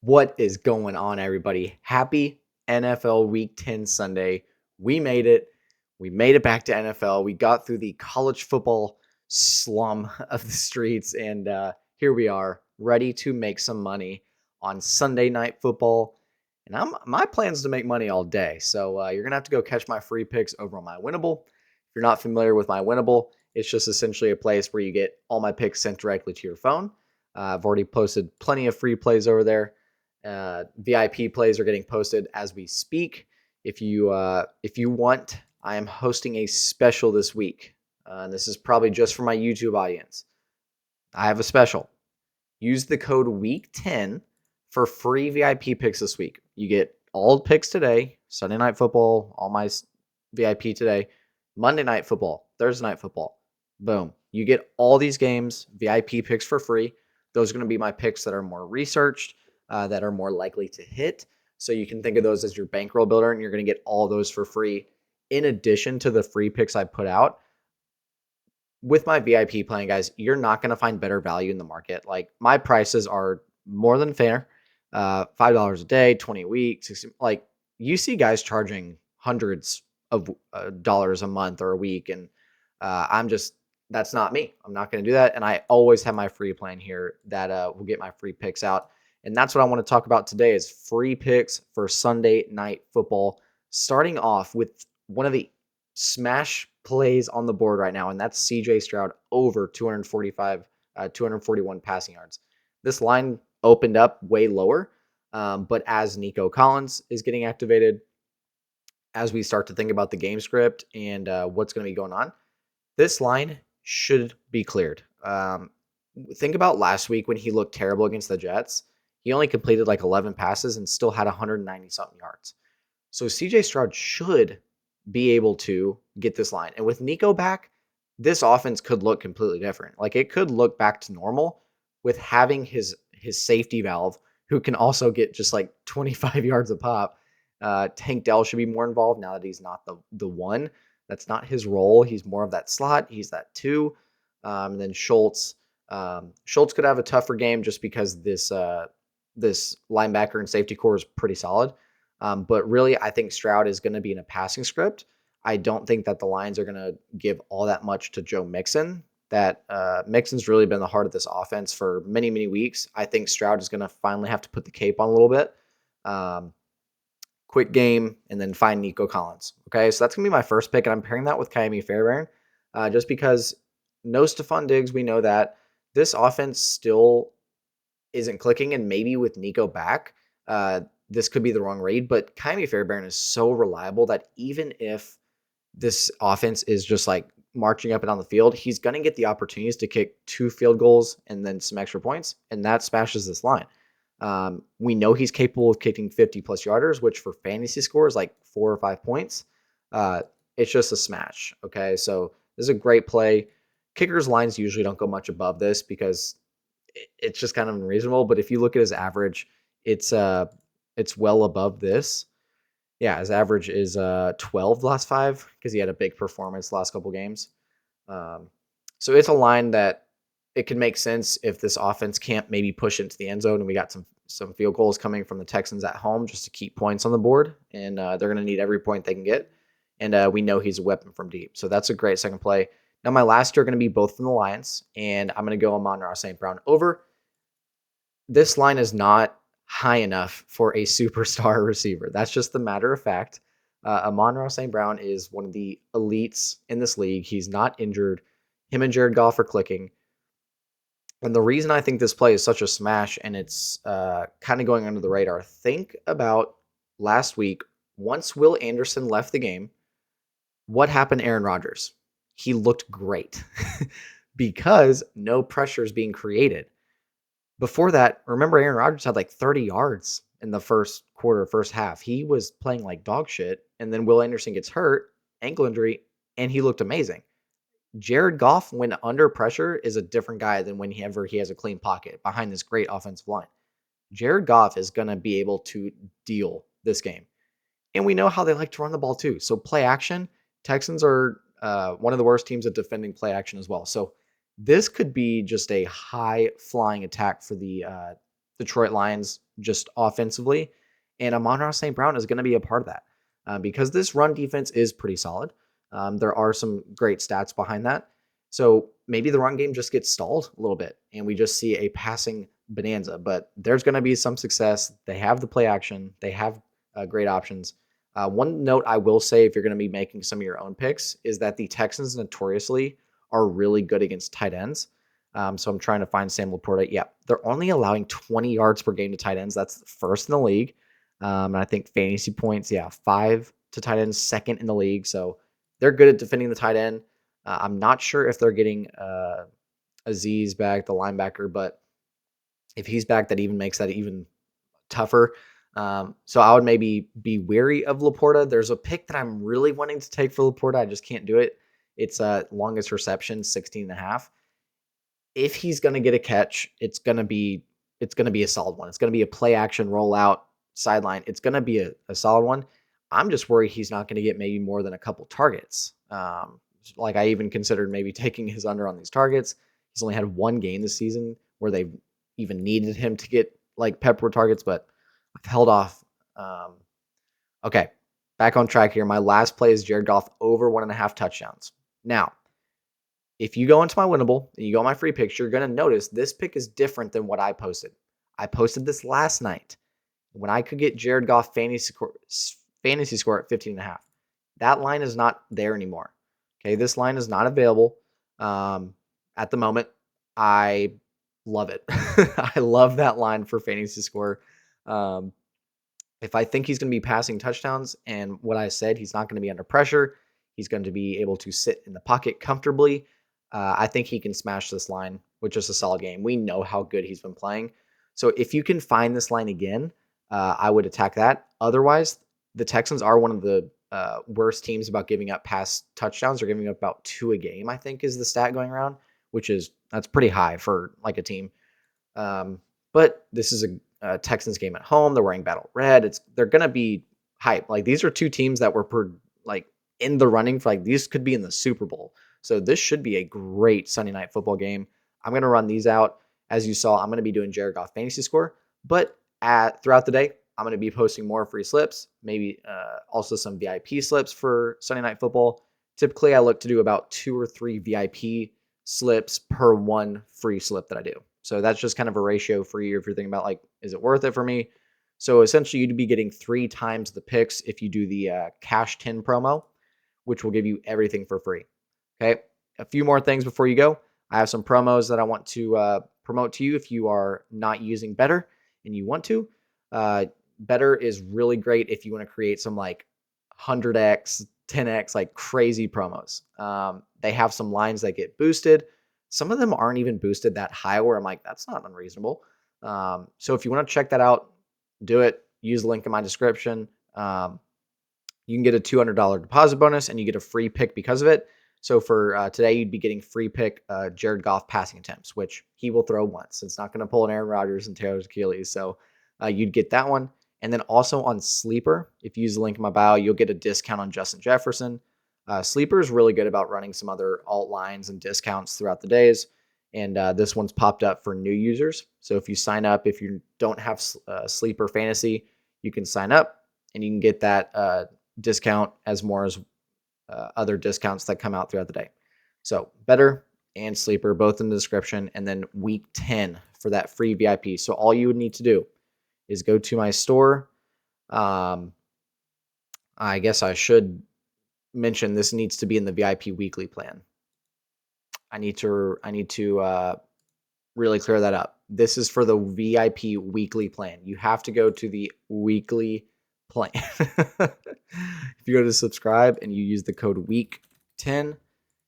What is going on, everybody? Happy NFL Week 10 Sunday. We made it. We made it back to NFL. We got through the college football slum of the streets, and here we are, ready to make some money on Sunday Night Football. And my plan's to make money all day. So you're going to have to go catch my free picks over on my Winnable. If you're not familiar with my Winnable, it's just essentially a place where you get all my picks sent directly to your phone. I've already posted plenty of free plays over there. VIP plays are getting posted as we speak. If you want, I am hosting a special this week. And this is probably just for my YouTube audience. I have a special. Use the code WEEK10 for free VIP picks this week. You get all picks today, Sunday Night Football, all my VIP today, Monday Night Football, Thursday Night Football. Boom. You get all these games, VIP picks for free. Those are going to be my picks that are more researched, that are more likely to hit. So you can think of those as your bankroll builder, and you're going to get all those for free. In addition to the free picks I put out, with my VIP plan, guys, you're not going to find better value in the market. Like, my prices are more than fair. $5 a day, 20 weeks. 60, like, you see guys charging hundreds of dollars a month or a week, and that's not me. I'm not going to do that. And I always have my free plan here that will get my free picks out. And that's what I want to talk about today is free picks for Sunday Night Football, starting off with one of the smash plays on the board right now, and that's CJ Stroud over 241 passing yards. This line opened up way lower, but as Nico Collins is getting activated, as we start to think about the game script and what's going to be going on, this line should be cleared. Think about last week when he looked terrible against the Jets. He only completed like 11 passes and still had 190 something yards. So CJ Stroud should be able to get this line. And with Nico back, this offense could look completely different. Like, it could look back to normal with having his safety valve, who can also get just like 25 yards a pop. Tank Dell should be more involved now that he's not the one. That's not his role. He's more of that slot. He's that two. And then Schultz. Schultz could have a tougher game just because this linebacker and safety core is pretty solid. But really, I think Stroud is going to be in a passing script. I don't think that the Lions are going to give all that much to Joe Mixon. That Mixon's really been the heart of this offense for many, many weeks. I think Stroud is going to finally have to put the cape on a little bit. Quick game, and then find Nico Collins. Okay, so that's going to be my first pick, and I'm pairing that with Kyamie Fairbairn just because no Stephon Diggs, we know that. This offense still isn't clicking, and maybe with Nico back, this could be the wrong read, but Kyamie Fairbairn is so reliable that even if this offense is just like marching up and down the field, he's going to get the opportunities to kick 2 field goals and then some extra points, and that smashes this line. We know he's capable of kicking 50-plus yarders, which for fantasy score is like 4 or 5 points. It's just a smash, okay? So this is a great play. Kickers' lines usually don't go much above this because it's just kind of unreasonable, but if you look at his average, it's well above this. Yeah, his average is 12 the last 5 because he had a big performance the last couple games. So it's a line that it can make sense if this offense can't maybe push into the end zone, and we got some field goals coming from the Texans at home just to keep points on the board, and they're going to need every point they can get. And we know he's a weapon from deep, so that's a great second play. Now my last two are going to be both from the Lions, and I'm going to go Amon-Ra St. Brown over. This line is not high enough for a superstar receiver. That's just the matter of fact. Amon-Ra St. Brown is one of the elites in this league. He's not injured. Him and Jared Goff are clicking. And the reason I think this play is such a smash and it's kind of going under the radar, think about last week, once Will Anderson left the game, what happened to Aaron Rodgers? He looked great because no pressure is being created. Before that, remember Aaron Rodgers had like 30 yards in the first quarter, first half. He was playing like dog shit. And then Will Anderson gets hurt, ankle injury, and he looked amazing. Jared Goff, when under pressure, is a different guy than whenever he has a clean pocket behind this great offensive line. Jared Goff is going to be able to deal this game. And we know how they like to run the ball too. So play action, Texans are one of the worst teams at defending play action as well. So this could be just a high-flying attack for the Detroit Lions. just offensively. And Amon-Ra St. Brown is going to be a part of that because this run defense is pretty solid. There are some great stats behind that. So maybe the run game just gets stalled a little bit and we just see a passing bonanza. But there's going to be some success. They have the play action. They have great options. One note I will say if you're going to be making some of your own picks is that the Texans notoriously are really good against tight ends. So I'm trying to find Sam Laporta. Yeah, they're only allowing 20 yards per game to tight ends. That's first in the league. And I think fantasy points, 5 to tight ends, second in the league. So they're good at defending the tight end. I'm not sure if they're getting Aziz back, the linebacker, but if he's back, that even makes that even tougher. So I would maybe be wary of Laporta. There's a pick that I'm really wanting to take for Laporta. I just can't do it. It's longest reception, 16.5. If he's going to get a catch, it's going to be a solid one. It's going to be a play action rollout sideline. It's going to be a solid one. I'm just worried he's not going to get maybe more than a couple targets. Like I even considered maybe taking his under on these targets. He's only had one game this season where they've even needed him to get like pepper targets, but I've held off. Okay, back on track here. My last play is Jared Goff over 1.5 touchdowns. Now, if you go into my winnable and you go on my free picks, you're going to notice this pick is different than what I posted. I posted this last night when I could get Jared Goff fantasy score at 15.5. That line is not there anymore. Okay, this line is not available at the moment. I love it. I love that line for fantasy score. If I think he's going to be passing touchdowns and what I said, he's not going to be under pressure. He's going to be able to sit in the pocket comfortably. I think he can smash this line with just a solid game. We know how good he's been playing. So if you can find this line again, I would attack that. Otherwise, the Texans are one of the worst teams about giving up pass touchdowns. They're giving up about 2 a game, I think, is the stat going around, that's pretty high for like a team. But this is a Texans game at home. They're wearing battle red. They're gonna be hype. Like these are two teams that were like in the running for like these could be in the Super Bowl. So this should be a great Sunday night football game. I'm gonna run these out. As you saw, I'm gonna be doing Jared Goff fantasy score, but throughout the day, I'm gonna be posting more free slips, maybe also some VIP slips for Sunday night football. Typically, I look to do about 2 or 3 VIP slips per one free slip that I do. So that's just kind of a ratio for you if you're thinking about like, is it worth it for me? So essentially, you'd be getting 3 times the picks if you do the Cash 10 promo, which will give you everything for free. Okay. A few more things before you go. I have some promos that I want to promote to you if you are not using BETR and you want to. BETR is really great if you want to create some like 100x, 10x, like crazy promos. They have some lines that get boosted. Some of them aren't even boosted that high where I'm like, that's not unreasonable. So if you want to check that out, do it. Use the link in my description. You can get a $200 deposit bonus and you get a free pick because of it. So for today, you'd be getting free pick Jared Goff passing attempts, which he will throw once. It's not going to pull an Aaron Rodgers and tear his Achilles. So you'd get that one. And then also on Sleeper, if you use the link in my bio, you'll get a discount on Justin Jefferson. Sleeper is really good about running some other alt lines and discounts throughout the days. And this one's popped up for new users. So if you sign up, if you don't have Sleeper Fantasy, you can sign up and you can get that discount as more as other discounts that come out throughout the day. So BETR and Sleeper, both in the description. And then week 10 for that free VIP. So all you would need to do is go to my store. I guess I should mention this needs to be in the VIP weekly plan. I need to really clear that up. This is for the VIP weekly plan. You have to go to the weekly plan. If you go to subscribe and you use the code week10,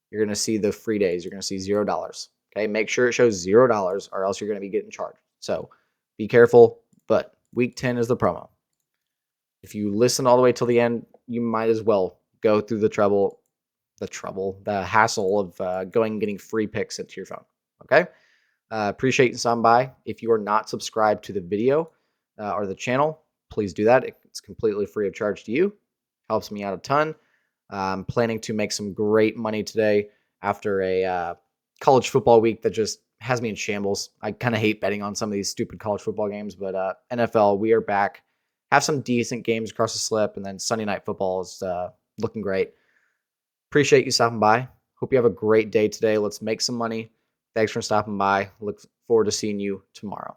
you're going to see the free days. You're going to see $0. Okay, make sure it shows $0 or else you're going to be getting charged. So be careful, but week 10 is the promo. If you listen all the way till the end, you might as well go through the hassle of going and getting free picks into your phone. Okay? Appreciate you stopping by. If you are not subscribed to the video or the channel, please do that. It's completely free of charge to you. Helps me out a ton. I'm planning to make some great money today after a college football week that just has me in shambles. I kind of hate betting on some of these stupid college football games, but NFL, we are back. Have some decent games across the slip, and then Sunday night football is looking great. Appreciate you stopping by. Hope you have a great day today. Let's make some money. Thanks for stopping by. Look forward to seeing you tomorrow.